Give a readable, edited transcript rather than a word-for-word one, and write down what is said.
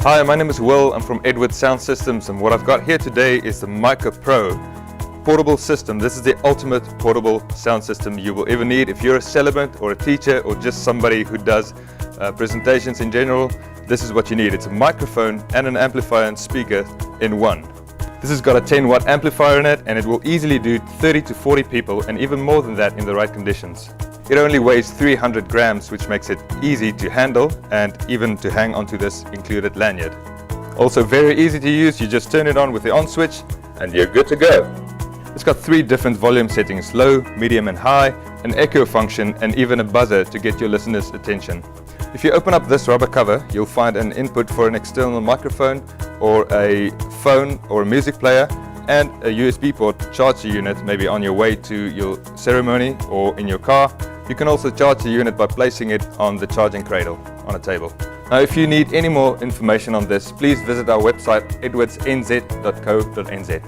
Hi, my name is Will. I'm from Edwards Sound Systems, and what I've got here today is the Micker Pro portable system. This is the ultimate portable sound system you will ever need. If you're a celebrant or a teacher or just somebody who does presentations in general, this is what you need. It's a microphone and an amplifier and speaker in one. This has got a 10-watt amplifier in it, and it will easily do 30 to 40 people, and even more than that in the right conditions. It only weighs 300 grams, which makes it easy to handle and even to hang onto this included lanyard. Also very easy to use. You just turn it on with the on switch and you're good to go. It's got 3 different volume settings: low, medium and high, an echo function, and even a buzzer to get your listeners' attention. If you open up this rubber cover, you'll find an input for an external microphone or a phone or a music player, and a USB port to charge the unit, maybe on your way to your ceremony or in your car. You can also charge the unit by placing it on the charging cradle on a table. Now, if you need any more information on this, please visit our website edwardsnz.co.nz.